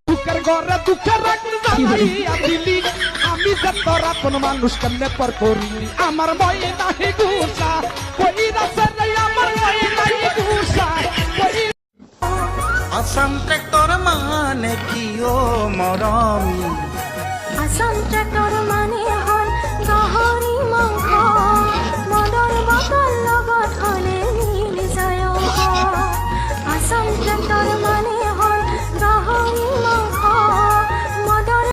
দুঃখের ঘরে দুঃখের রাখলি দিলি আমি যে তোর আপন মানুষ কেমনে পর করিলি আমার ময়ে নাহি গুসা কই রাসে রে আমার ময়ে নাহি গুসা কই আসাম ট্রেক্টর মানে কি ও মরমি আসাম ট্ৰেক্টৰ মানে হল গাহৰি মাংস মদৰ বটল লগত হলে মিলি যায় আসাম ট্ৰেক্টৰ মানে হল গাহৰি মাংস মদৰ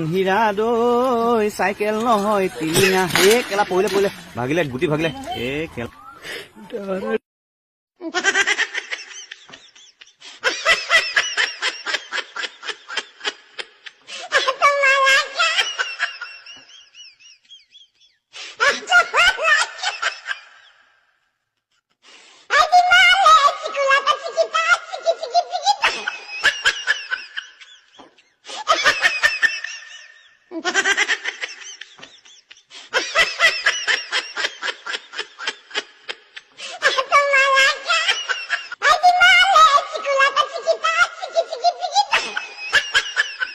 হীৰা দৈ চাইকেল নহয় টিলিঙা কেলা পৰিলে ভাগিলে গুটি ভাগিলে খেল